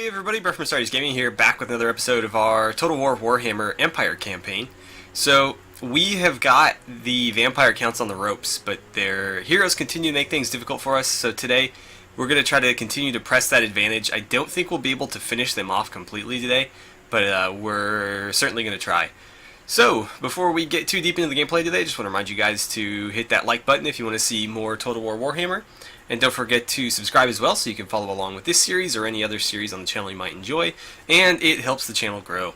Hey everybody, Brett from AstartesGaming here, back with another episode of our Total War Warhammer Empire campaign. So, we have got the vampire counts on the ropes, but their heroes continue to make things difficult for us, so today we're going to try to continue to press that advantage. I don't think we'll be able to finish them off completely today, but we're certainly going to try. So, before we get too deep into the gameplay today, I just want to remind you guys to hit that like button if you want to see more Total War Warhammer. And don't forget to subscribe as well so you can follow along with this series or any other series on the channel you might enjoy. And it helps the channel grow.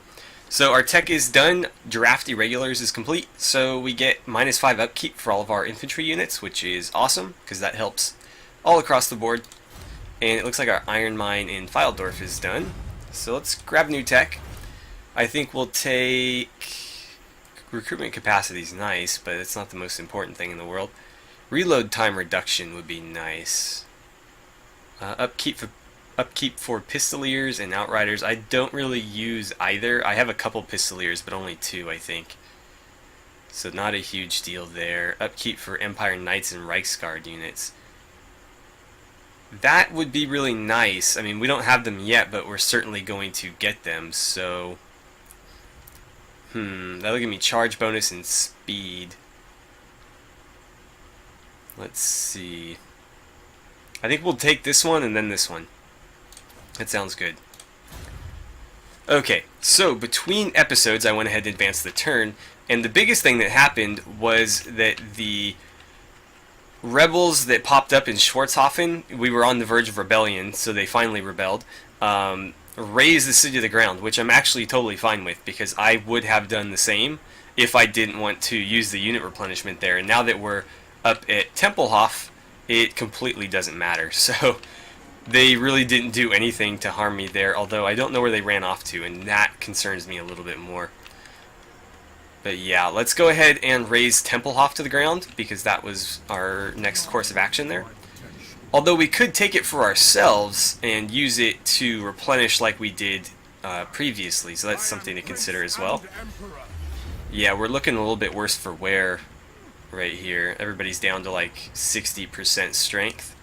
So our tech is done. Draft Irregulars is complete. So we get -5 upkeep for all of our infantry units, which is awesome because that helps all across the board. And it looks like our Iron Mine in Filedorf is done. So let's grab new tech. I think we'll take... Recruitment capacity is nice, but it's not the most important thing in the world. Reload time reduction would be nice. Upkeep for Pistoliers and Outriders. I don't really use either. I have a couple Pistoliers, but only 2, I think. So not a huge deal there. Upkeep for Empire Knights and Reichsguard units. That would be really nice. I mean, we don't have them yet, but we're certainly going to get them, so... that'll give me charge bonus and speed. Let's see. I think we'll take this one and then this one. That sounds good. Okay, so between episodes I went ahead and advanced the turn, and the biggest thing that happened was that the rebels that popped up in Schwarzhofen, we were on the verge of rebellion, so they finally rebelled, razed the city to the ground, which I'm actually totally fine with, because I would have done the same if I didn't want to use the unit replenishment there, and now that we're up at Tempelhof, it completely doesn't matter. So they really didn't do anything to harm me there, although I don't know where they ran off to, and that concerns me a little bit more. But yeah, let's go ahead and raise Tempelhof to the ground, because that was our next course of action there. Although we could take it for ourselves and use it to replenish like we did previously, so that's something to consider as well. Yeah, we're looking a little bit worse for wear right here. Everybody's down to like 60% strength.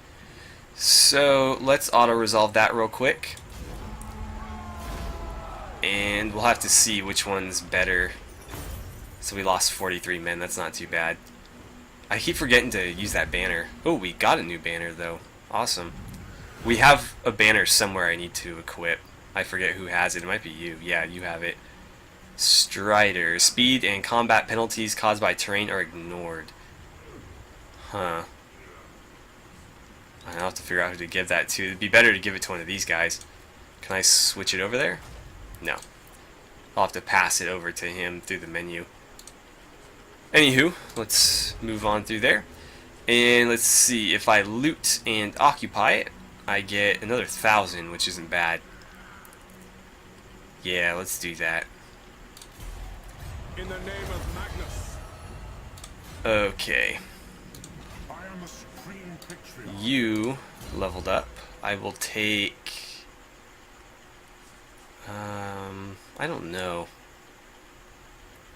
So let's auto-resolve that real quick. And we'll have to see which one's better. So we lost 43 men, that's not too bad. I keep forgetting to use that banner. Oh, we got a new banner though. Awesome. We have a banner somewhere I need to equip. I forget who has it. It might be you. Yeah, you have it. Strider. Speed and combat penalties caused by terrain are ignored. Huh. I'll have to figure out who to give that to. It'd be better to give it to one of these guys. Can I switch it over there? No. I'll have to pass it over to him through the menu. Anywho, let's move on through there. And let's see, if I loot and occupy it, I get another 1,000, which isn't bad. Yeah, let's do that. In the name of Magnus. Okay. I am a supreme patriot. You leveled up. I will take... I don't know.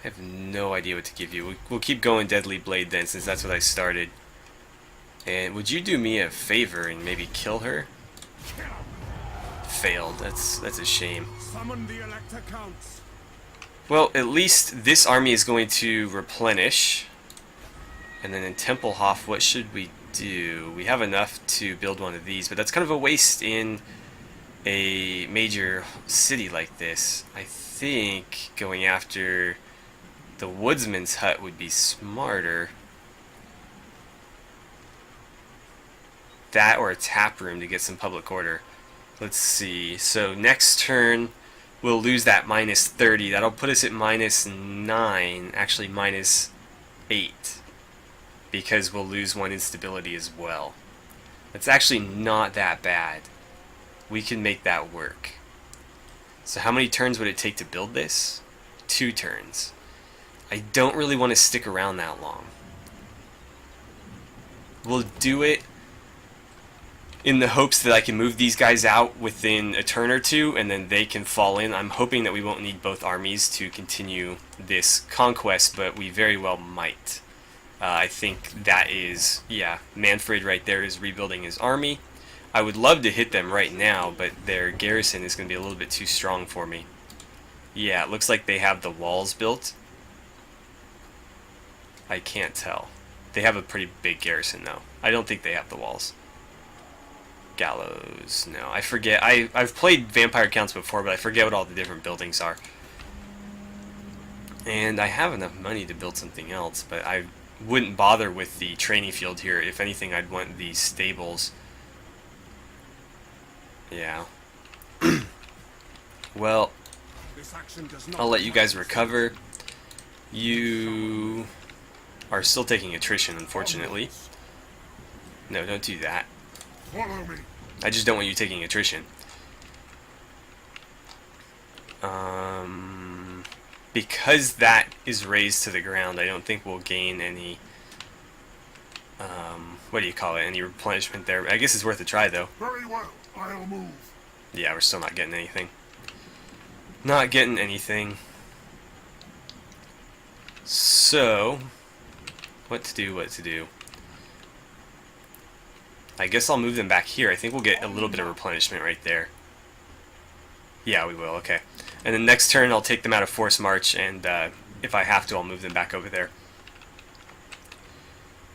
I have no idea what to give you. We'll keep going Deadly Blade then, since that's what I started. And would you do me a favor and maybe kill her? Failed. That's a shame. Summon the Elector Counts. Well, at least this army is going to replenish. And then in Tempelhof, what should we do? We have enough to build one of these, but that's kind of a waste in a major city like this. I think going after the Woodsman's Hut would be smarter. That or a tap room to get some public order. Let's see. So next turn, we'll lose that -30. That'll put us at -9, actually -8, because we'll lose 1 instability as well. That's actually not that bad. We can make that work. So how many turns would it take to build this? 2 turns. I don't really want to stick around that long. We'll do it in the hopes that I can move these guys out within a turn or two, and then they can fall in. I'm hoping that we won't need both armies to continue this conquest, but we very well might. I think that is, yeah, Manfred right there is rebuilding his army. I would love to hit them right now, but their garrison is going to be a little bit too strong for me. Yeah, it looks like they have the walls built. I can't tell. They have a pretty big garrison, though. I don't think they have the walls. Gallows, no. I forget. I've played vampire counts before, but I forget what all the different buildings are. And I have enough money to build something else, but I wouldn't bother with the training field here. If anything, I'd want these stables. Yeah. Well, I'll let you guys recover. You are still taking attrition, unfortunately. No, don't do that. Follow me. I just don't want you taking attrition. Because that is raised to the ground, I don't think we'll gain any, what do you call it, any replenishment there. I guess it's worth a try, though. Very well. I'll move. Yeah, we're still not getting anything. Not getting anything. So, what to do? I guess I'll move them back here. I think we'll get a little bit of replenishment right there. Yeah, we will, okay. And then next turn I'll take them out of Force March, and if I have to, I'll move them back over there.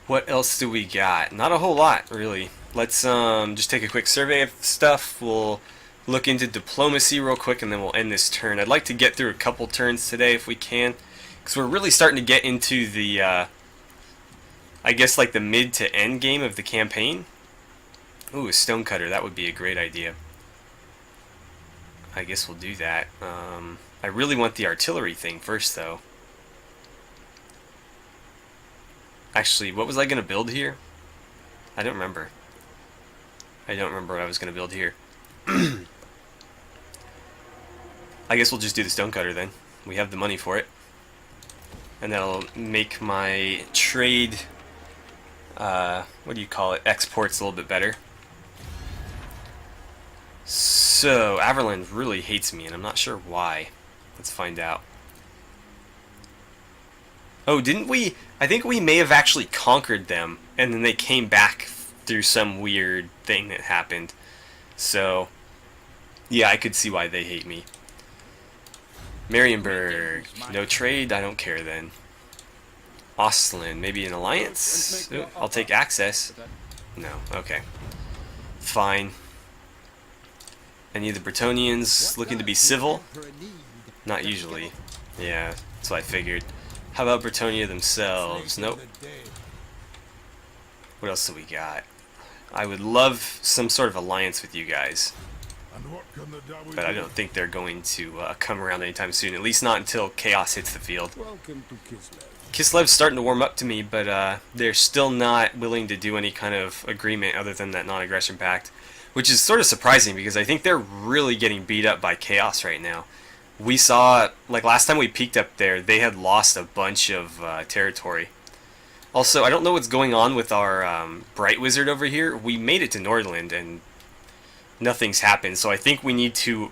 What else do we got? Not a whole lot, really. Let's just take a quick survey of stuff. We'll look into diplomacy real quick, and then we'll end this turn. I'd like to get through a couple turns today if we can, because we're really starting to get into the, I guess, like the mid to end game of the campaign. Ooh, a stonecutter, that would be a great idea. I guess we'll do that. I really want the artillery thing first, though. Actually, what was I going to build here? I don't remember. I don't remember what I was going to build here. I guess we'll just do the stonecutter then. We have the money for it. And that'll make my trade, what do you call it, exports a little bit better. So, Averland really hates me, and I'm not sure why. Let's find out. Oh, didn't we? I think we may have actually conquered them, and then they came back through some weird thing that happened. So, yeah, I could see why they hate me. Marienburg, no trade, I don't care then. Ostland, maybe an alliance? Ooh, I'll take access. No, okay. Fine. Any of the Bretonians looking to be civil? Not usually. Yeah, that's what I figured. How about Bretonia themselves? Nope. What else do we got? I would love some sort of alliance with you guys. But I don't think they're going to come around anytime soon. At least not until Chaos hits the field. Kislev's starting to warm up to me, but they're still not willing to do any kind of agreement other than that non-aggression pact. Which is sort of surprising because I think they're really getting beat up by Chaos right now. We saw, like last time we peeked up there, they had lost a bunch of territory. Also, I don't know what's going on with our Bright Wizard over here. We made it to Nordland and nothing's happened, so I think we need to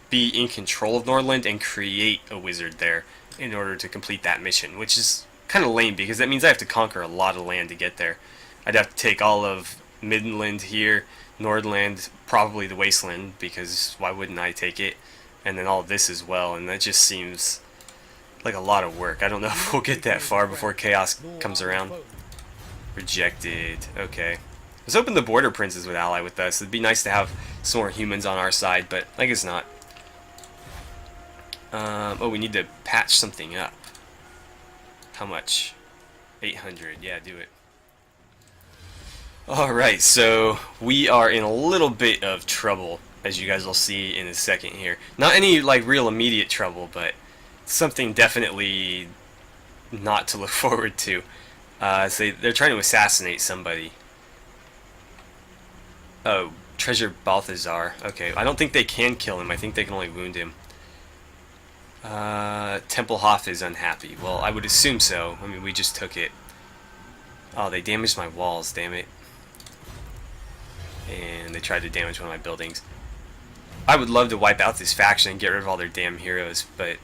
be in control of Nordland and create a wizard there in order to complete that mission, which is kind of lame because that means I have to conquer a lot of land to get there. I'd have to take all of Midland here, Nordland, probably the Wasteland, because why wouldn't I take it? And then all of this as well, and that just seems like a lot of work. I don't know if we'll get that far before Chaos comes around. Rejected. Okay. I was hoping the Border Princes would ally with us. It'd be nice to have some more humans on our side, but I guess not. Oh, we need to patch something up. How much? 800. Yeah, do it. Alright, so we are in a little bit of trouble, as you guys will see in a second here. Not any, like, real immediate trouble, but something definitely not to look forward to. So they're trying to assassinate somebody. Oh, Treasure Balthazar. Okay, I don't think they can kill him. I think they can only wound him. Templehof is unhappy. Well, I would assume so. I mean, we just took it. Oh, they damaged my walls, damn it. And they tried to damage one of my buildings. I would love to wipe out this faction and get rid of all their damn heroes, but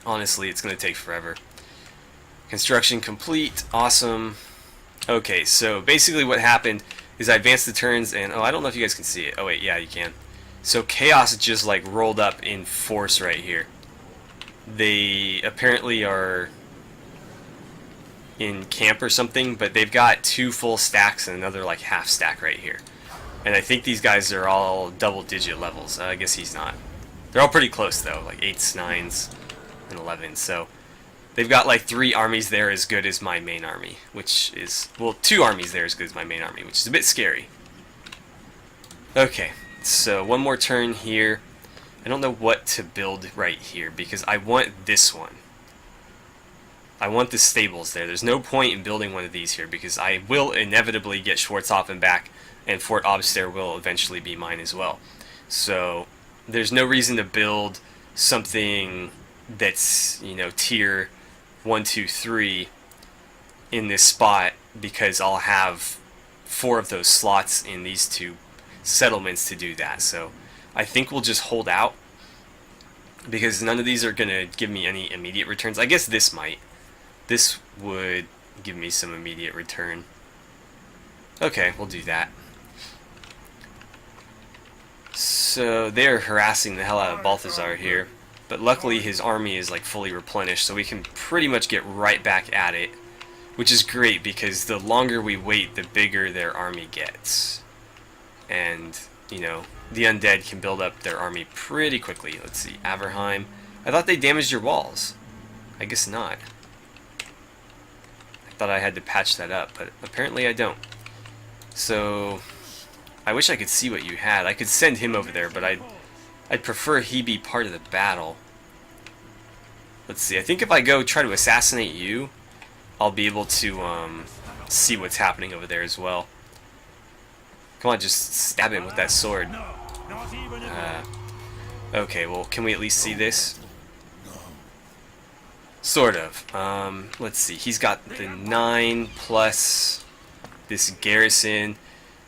honestly, it's going to take forever. Construction complete. Awesome. Okay, so basically what happened is I advance the turns, and oh, I don't know if you guys can see it. Oh wait, yeah, you can. So Chaos just like rolled up in force right here. They apparently are in camp or something, but they've got 2 full stacks and another like half stack right here. And I think these guys are all double-digit levels. I guess he's not. They're all pretty close though, like 8s, 9s, and 11s. So they've got like 3 armies there as good as my main army, which is, well, 2 armies there as good as my main army, which is a bit scary. Okay, so one more turn here. I don't know what to build right here because I want this one. I want the stables there. There's no point in building one of these here because I will inevitably get Schwarzhofen back, and Fort Obster will eventually be mine as well. So there's no reason to build something that's, you know, tier 1, 2, 3 in this spot because I'll have 4 of those slots in these 2 settlements to do that. So I think we'll just hold out because none of these are going to give me any immediate returns. I guess this might. This would give me some immediate return. Okay, we'll do that. So they're harassing the hell out of Balthazar here, but luckily his army is like fully replenished, so we can pretty much get right back at it, which is great because the longer we wait, the bigger their army gets. And, you know, the undead can build up their army pretty quickly. Let's see, Averheim. I thought they damaged your walls. I guess not. Thought I had to patch that up, but apparently I don't. So I wish I could see what you had. I could send him over there, but I'd prefer he be part of the battle. Let's see. I think if I go try to assassinate you, I'll be able to see what's happening over there as well. Come on, just stab him with that sword. Okay, well, can we at least see this? Sort of. Let's see. He's got the 9 plus this garrison,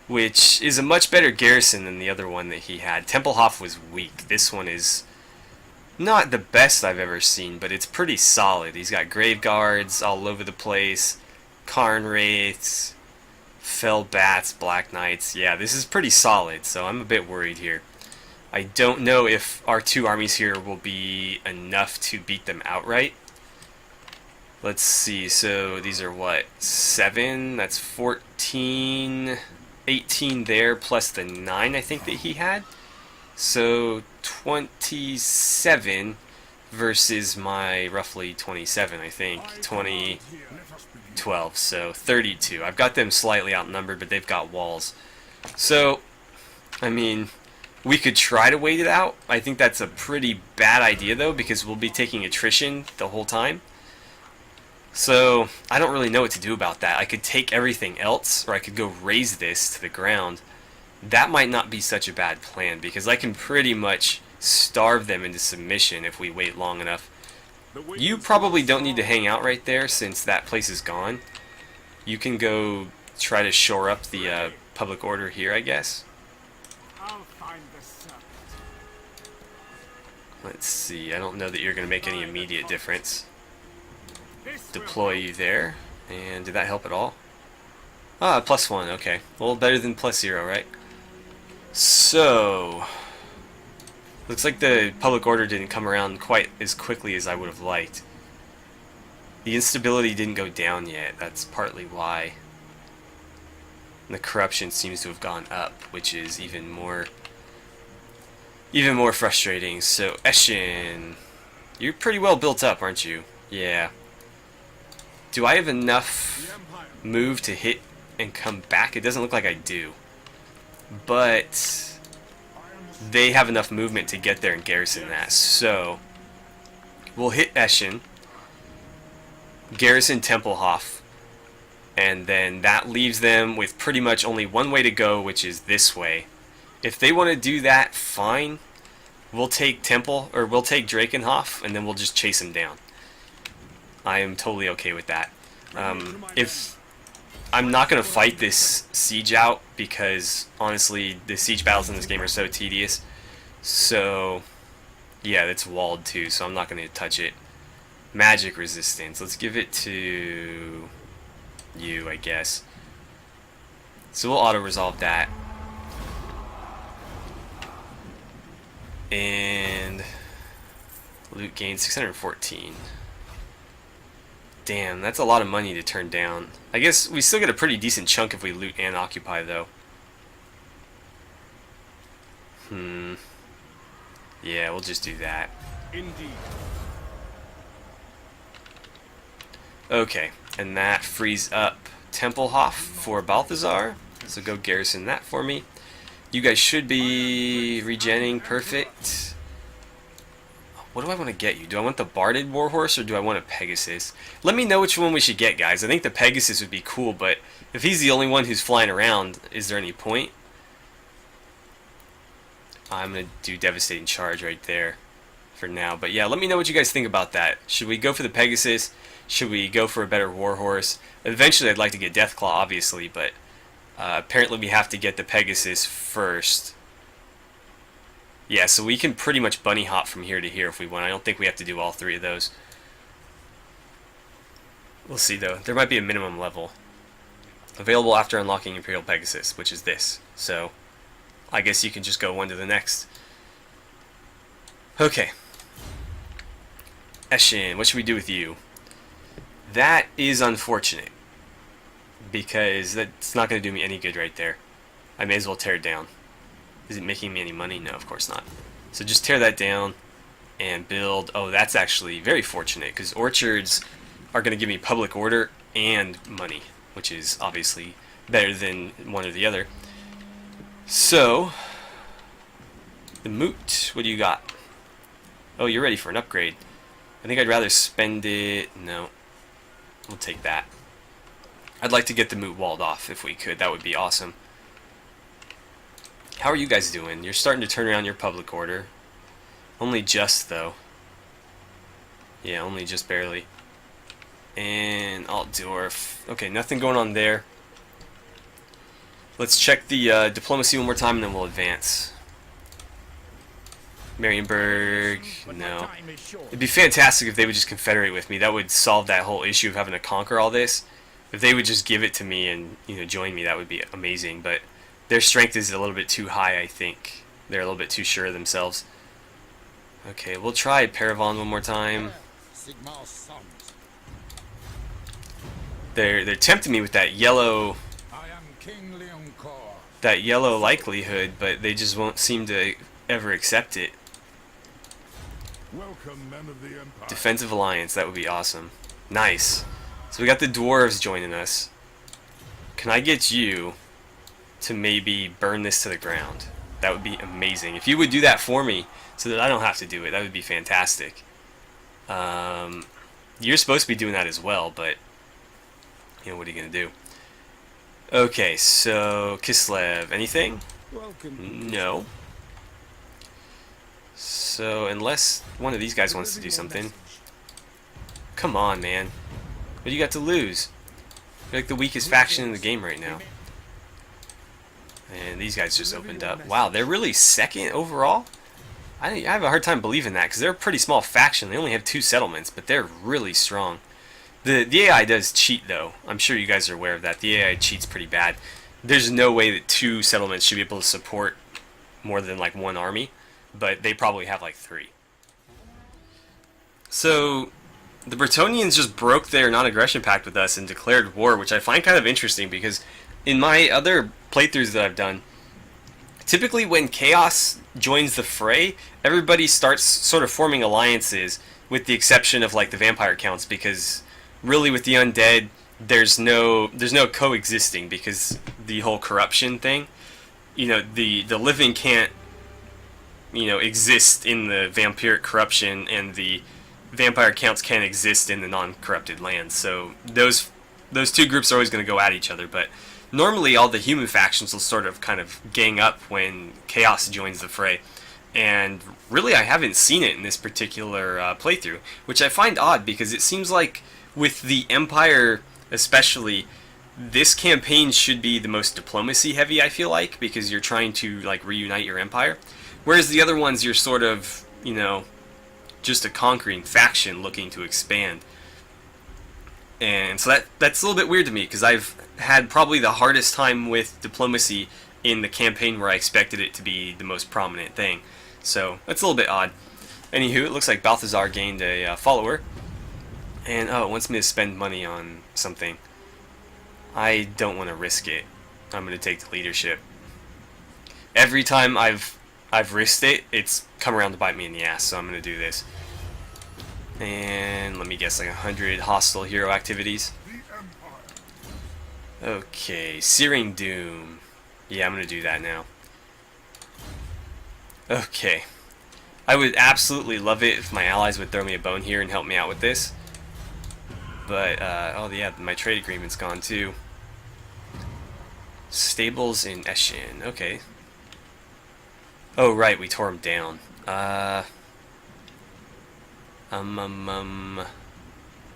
which is a much better garrison than the other one that he had. Tempelhof was weak. This one is not the best I've ever seen, but it's pretty solid. He's got grave guards all over the place, Karn wraiths, fell bats, black knights. Yeah, this is pretty solid, so I'm a bit worried here. I don't know if our 2 armies here will be enough to beat them outright. Let's see, so these are what, 7, that's 14, 18 there, plus the 9 I think that he had. So 27 versus my roughly 27, I think, 20, 12, so 32. I've got them slightly outnumbered, but they've got walls. So, I mean, we could try to wait it out. I think that's a pretty bad idea though, because we'll be taking attrition the whole time. So, I don't really know what to do about that. I could take everything else, or I could go raise this to the ground. That might not be such a bad plan, because I can pretty much starve them into submission if we wait long enough. You probably don't need to hang out right there, since that place is gone. You can go try to shore up the public order here, I guess. Let's see, I don't know that you're going to make any immediate difference. Deploy you there, and did that help at all? Ah, +1, okay. Well, better than +0, right? So, looks like the public order didn't come around quite as quickly as I would have liked. The instability didn't go down yet, that's partly why. And the corruption seems to have gone up, which is even more frustrating. So, Eschen, you're pretty well built up, aren't you? Yeah. Do I have enough move to hit and come back? It doesn't look like I do. But they have enough movement to get there and garrison that. So we'll hit Eschen, garrison Tempelhof, and then that leaves them with pretty much only one way to go, which is this way. If they want to do that, fine. We'll take we'll take Drakenhof, and then we'll just chase him down. I am totally okay with that. If I'm not going to fight this siege out, because honestly the siege battles in this game are so tedious. So yeah, it's walled too, so I'm not going to touch it. Magic resistance, let's give it to you, I guess. So we'll auto-resolve that. And loot gain 614. Damn, that's a lot of money to turn down. I guess we still get a pretty decent chunk if we loot and occupy, though. Yeah, we'll just do that. Indeed. Okay, and that frees up Templehof for Balthazar. So go garrison that for me. You guys should be regenning perfect. What do I want to get you? Do I want the Barded Warhorse or do I want a Pegasus? Let me know which one we should get, guys. I think the Pegasus would be cool, but if he's the only one who's flying around, is there any point? I'm going to do Devastating Charge right there for now. But yeah, let me know what you guys think about that. Should we go for the Pegasus? Should we go for a better Warhorse? Eventually I'd like to get Deathclaw, obviously, but apparently we have to get the Pegasus first. Yeah, so we can pretty much bunny hop from here to here if we want. I don't think we have to do all three of those. We'll see, though. There might be a minimum level. Available after unlocking Imperial Pegasus, which is this. So, I guess you can just go one to the next. Okay. Eshin, what should we do with you? That is unfortunate. Because that's not going to do me any good right there. I may as well tear it down. Is it making me any money? No, of course not. So just tear that down and build. Oh, that's actually very fortunate because orchards are going to give me public order and money, which is obviously better than one or the other. So, the moot, what do you got? Oh, you're ready for an upgrade. I think I'd rather spend it. No, we'll take that. I'd like to get the moot walled off if we could. That would be awesome. How are you guys doing? You're starting to turn around your public order. Only just, though. Yeah, only just barely. And Altdorf. Okay, nothing going on there. Let's check the diplomacy one more time, and then we'll advance. Marienburg, no. It'd be fantastic if they would just confederate with me. That would solve that whole issue of having to conquer all this. If they would just give it to me and, you know, join me, that would be amazing. But their strength is a little bit too high, I think. They're a little bit too sure of themselves. Okay, we'll try Paravon one more time. They're tempting me with that yellow likelihood, but they just won't seem to ever accept it. Welcome, men of the Empire. Defensive alliance, that would be awesome. Nice. So we got the dwarves joining us. Can I get you to maybe burn this to the ground? That would be amazing. If you would do that for me so that I don't have to do it, that would be fantastic. You're supposed to be doing that as well, but you know, what are you going to do? Okay, so Kislev, anything? No. So unless one of these guys wants to do something. Come on, man. What do you got to lose? You're like the weakest faction in the game right now. And these guys just opened up. Wow, they're really second overall? I have a hard time believing that because they're a pretty small faction. They only have 2 settlements, but they're really strong. The AI does cheat, though. I'm sure you guys are aware of that. The AI cheats pretty bad. There's no way that 2 settlements should be able to support more than like 1 army, but they probably have like 3. So the Bretonnians just broke their non-aggression pact with us and declared war, which I find kind of interesting because in my other playthroughs that I've done, typically when chaos joins the fray, everybody starts sort of forming alliances, with the exception of like the vampire counts, because really with the undead there's no coexisting because the whole corruption thing. You know, the living can't, you know, exist in the vampiric corruption, and the vampire counts can't exist in the non-corrupted lands. So those 2 groups are always going to go at each other, but normally all the human factions will sort of kind of gang up when chaos joins the fray. And really I haven't seen it in this particular playthrough, which I find odd because it seems like with the Empire especially, this campaign should be the most diplomacy heavy, I feel like, because you're trying to like reunite your empire. Whereas the other ones you're sort of, you know, just a conquering faction looking to expand. And so that's a little bit weird to me because I've had probably the hardest time with diplomacy in the campaign where I expected it to be the most prominent thing. So that's a little bit odd. Anywho, it looks like Balthazar gained a follower. And oh, it wants me to spend money on something. I don't want to risk it. I'm going to take the leadership. Every time I've risked it, it's come around to bite me in the ass, so I'm going to do this. And let me guess, like 100 hostile hero activities. Okay, Searing Doom. Yeah, I'm going to do that now. Okay. I would absolutely love it if my allies would throw me a bone here and help me out with this. But, oh yeah, my trade agreement's gone too. Stables in Eshin. Okay. Oh, right, we tore them down. We're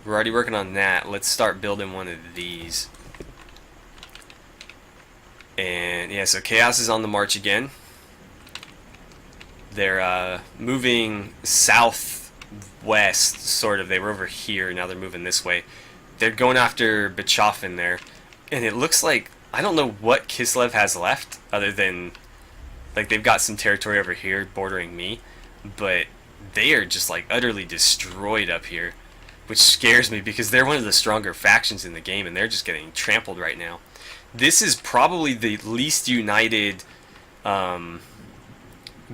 already working on that. Let's start building one of these. And, yeah, so Chaos is on the march again. They're, moving southwest, sort of. They were over here, now they're moving this way. They're going after Bachofen there. And it looks like, I don't know what Kislev has left, other than, like, they've got some territory over here bordering me. But they are just, like, utterly destroyed up here. Which scares me, because they're one of the stronger factions in the game, and they're just getting trampled right now. This is probably the least united,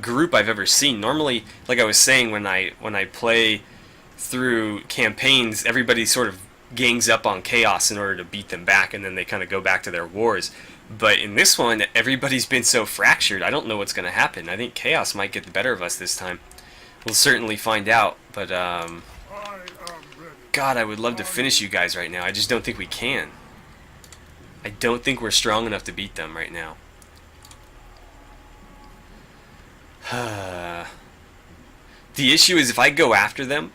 group I've ever seen. Normally, like I was saying, when I play through campaigns, everybody sort of gangs up on Chaos in order to beat them back, and then they kind of go back to their wars. But in this one, everybody's been so fractured, I don't know what's going to happen. I think Chaos might get the better of us this time. We'll certainly find out, but God, I would love to finish you guys right now. I just don't think we can. I don't think we're strong enough to beat them right now. The issue is if I go after them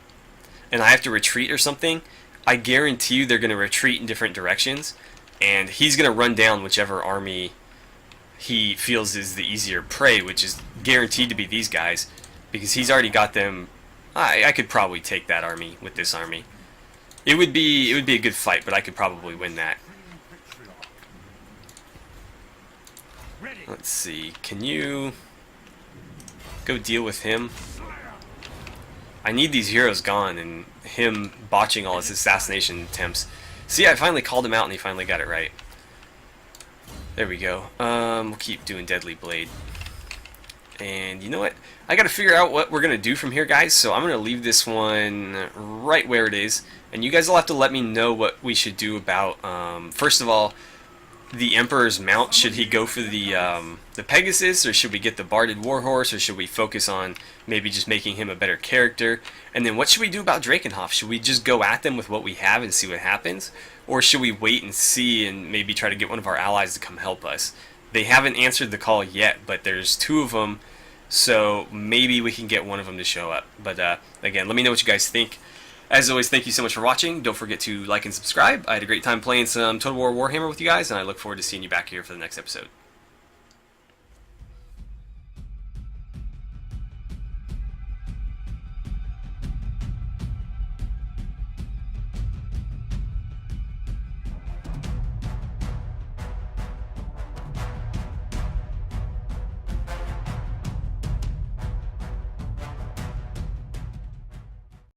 and I have to retreat or something, I guarantee you they're going to retreat in different directions, and he's going to run down whichever army he feels is the easier prey, which is guaranteed to be these guys, because he's already got them. I could probably take that army with this army. It would be a good fight, but I could probably win that. Let's see. Can you go deal with him? I need these heroes gone, and him botching all his assassination attempts. See, I finally called him out, and he finally got it right. There we go. We'll keep doing Deadly Blade. And you know what? I gotta figure out what we're gonna do from here, guys, so I'm gonna leave this one right where it is, and you guys will have to let me know what we should do about, first of all, the Emperor's mount. Should he go for the Pegasus, or should we get the Barded Warhorse, or should we focus on maybe just making him a better character? And then what should we do about Drakenhof? Should we just go at them with what we have and see what happens? Or should we wait and see and maybe try to get one of our allies to come help us? They haven't answered the call yet, but there's two of them, so maybe we can get one of them to show up. But again, let me know what you guys think. As always, thank you so much for watching. Don't forget to like and subscribe. I had a great time playing some Total War Warhammer with you guys, and I look forward to seeing you back here for the next episode.